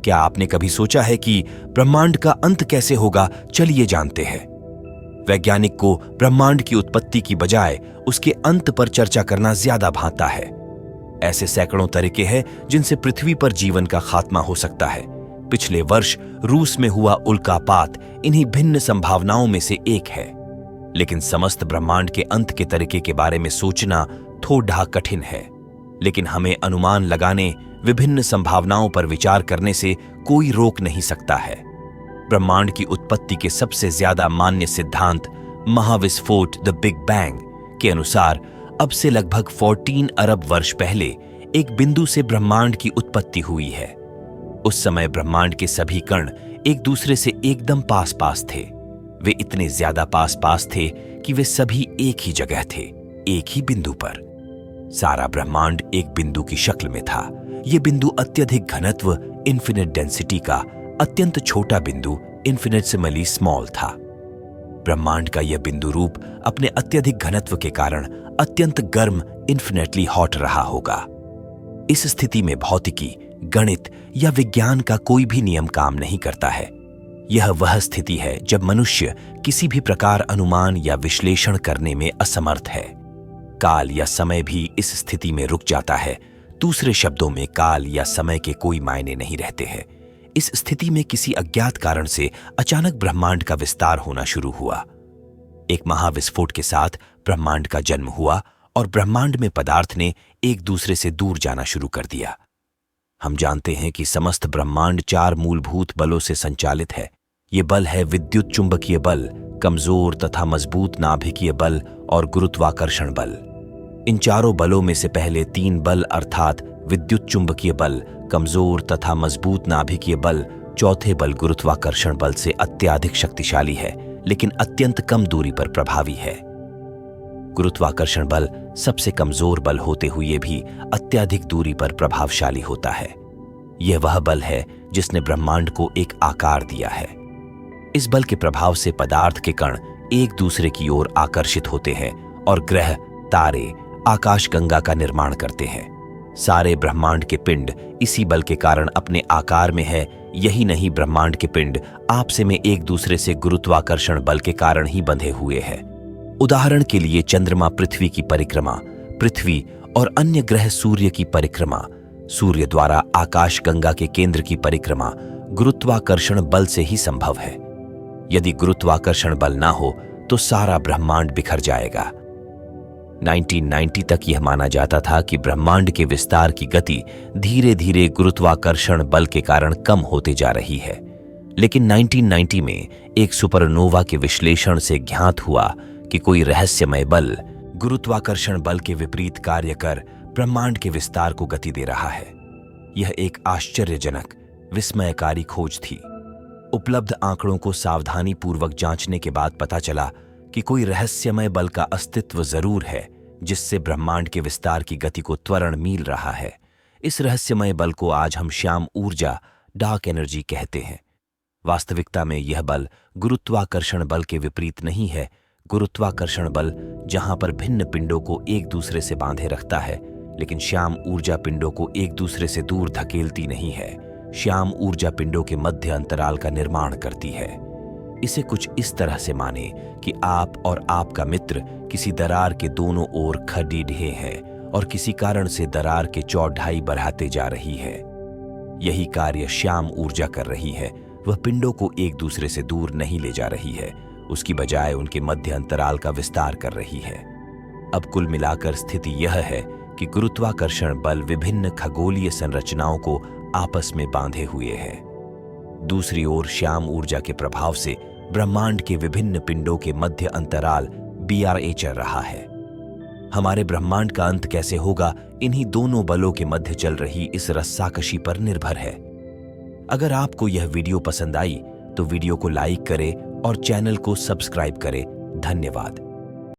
क्या आपने कभी सोचा है कि ब्रह्मांड का अंत कैसे होगा? चलिए जानते हैं। वैज्ञानिक को ब्रह्मांड की उत्पत्ति की बजाय उसके अंत पर चर्चा करना ज्यादा भाता है। ऐसे सैकड़ों तरीके हैं जिनसे पृथ्वी पर जीवन का खात्मा हो सकता है। पिछले वर्ष रूस में हुआ उल्कापात इन्हीं भिन्न संभावनाओं में से एक है। लेकिन समस्त ब्रह्मांड के अंत के तरीके के बारे में सोचना थोड़ा कठिन है। लेकिन हमें अनुमान लगाने, विभिन्न संभावनाओं पर विचार करने से कोई रोक नहीं सकता है। ब्रह्मांड की उत्पत्ति के सबसे ज्यादा मान्य सिद्धांत महाविस्फोट द बिग बैंग के अनुसार अब से लगभग 14 अरब वर्ष पहले एक बिंदु से ब्रह्मांड की उत्पत्ति हुई है। उस समय ब्रह्मांड के सभी कण एक दूसरे से एकदम पास पास थे। वे इतने ज्यादा पास पास थे कि वे सभी एक ही जगह थे, एक ही बिंदु पर। सारा ब्रह्मांड एक बिंदु की शक्ल में था। यह बिंदु अत्यधिक घनत्व इन्फिनिट डेंसिटी का अत्यंत छोटा बिंदु इन्फिनिटेसिमली स्मॉल था। ब्रह्मांड का यह बिंदु रूप अपने अत्यधिक घनत्व के कारण अत्यंत गर्म इन्फिनिटली हॉट रहा होगा। इस स्थिति में भौतिकी, गणित या विज्ञान का कोई भी नियम काम नहीं करता है। यह वह स्थिति है जब मनुष्य किसी भी प्रकार अनुमान या विश्लेषण करने में असमर्थ है। काल या समय भी इस स्थिति में रुक जाता है। दूसरे शब्दों में काल या समय के कोई मायने नहीं रहते हैं। इस स्थिति में किसी अज्ञात कारण से अचानक ब्रह्मांड का विस्तार होना शुरू हुआ। एक महाविस्फोट के साथ ब्रह्मांड का जन्म हुआ और ब्रह्मांड में पदार्थ ने एक दूसरे से दूर जाना शुरू कर दिया। हम जानते हैं कि समस्त ब्रह्मांड 4 मूलभूत बलों से संचालित है। ये बल है विद्युत चुंबकीय बल, कमजोर तथा मजबूत नाभिकीय बल और गुरुत्वाकर्षण बल। इन चारों बलों में से पहले 3 बल अर्थात विद्युत चुंबकीय बल, कमजोर तथा मजबूत नाभिकीय बल, चौथे बल गुरुत्वाकर्षण बल से अत्यधिक शक्तिशाली है, लेकिन अत्यंत कम दूरी पर प्रभावी है। गुरुत्वाकर्षण बल सबसे कमजोर बल होते हुए भी अत्यधिक दूरी पर प्रभावशाली होता है। यह वह बल है जिसने ब्रह्मांड को एक आकार दिया है। इस बल के प्रभाव से पदार्थ के कण एक दूसरे की ओर आकर्षित होते हैं और ग्रह, तारे, आकाशगंगा का निर्माण करते हैं। सारे ब्रह्मांड के पिंड इसी बल के कारण अपने आकार में है। यही नहीं, ब्रह्मांड के पिंड आपस में एक दूसरे से गुरुत्वाकर्षण बल के कारण ही बंधे हुए हैं। उदाहरण के लिए चंद्रमा पृथ्वी की परिक्रमा, पृथ्वी और अन्य ग्रह सूर्य की परिक्रमा, सूर्य द्वारा आकाशगंगा के केंद्र की परिक्रमा गुरुत्वाकर्षण बल से ही संभव है। यदि गुरुत्वाकर्षण बल ना हो तो सारा ब्रह्मांड बिखर जाएगा। 1990 तक यह माना जाता था कि ब्रह्मांड के विस्तार की गति धीरे धीरे गुरुत्वाकर्षण बल के कारण कम होते जा रही है। लेकिन 1990 में एक सुपरनोवा के विश्लेषण से ज्ञात हुआ कि कोई रहस्यमय बल गुरुत्वाकर्षण बल के विपरीत कार्य कर ब्रह्मांड के विस्तार को गति दे रहा है। यह एक आश्चर्यजनक, विस्मयकारी खोज थी। उपलब्ध आंकड़ों को सावधानीपूर्वक जांचने के बाद पता चला कि कोई रहस्यमय बल का अस्तित्व जरूर है जिससे ब्रह्मांड के विस्तार की गति को त्वरण मिल रहा है। इस रहस्यमय बल को आज हम श्याम ऊर्जा, डार्क एनर्जी कहते हैं। वास्तविकता में यह बल गुरुत्वाकर्षण बल के विपरीत नहीं है। गुरुत्वाकर्षण बल जहां पर भिन्न पिंडों को एक दूसरे से बांधे रखता है, लेकिन श्याम ऊर्जा पिंडों को एक दूसरे से दूर धकेलती नहीं है। श्याम ऊर्जा पिंडों के मध्य अंतराल का निर्माण करती है। इसे कुछ इस तरह से माने कि आप और आपका मित्र किसी दरार के दोनों ओर खड़ी ढे हैं और किसी कारण से दरार के चौड़ाई बढ़ाते जा रही है। यही कार्य श्याम ऊर्जा कर रही है। वह पिंडों को एक दूसरे से दूर नहीं ले जा रही है, उसकी बजाय उनके मध्य अंतराल का विस्तार कर रही है। अब कुल मिलाकर स्थिति यह है कि गुरुत्वाकर्षण बल विभिन्न खगोलीय संरचनाओं को आपस में बांधे हुए है। दूसरी ओर श्याम ऊर्जा के प्रभाव से ब्रह्मांड के विभिन्न पिंडों के मध्य अंतराल BRA चल रहा है। हमारे ब्रह्मांड का अंत कैसे होगा, इन्हीं दोनों बलों के मध्य चल रही इस रस्साकशी पर निर्भर है। अगर आपको यह वीडियो पसंद आई तो वीडियो को लाइक करें और चैनल को सब्सक्राइब करें। धन्यवाद।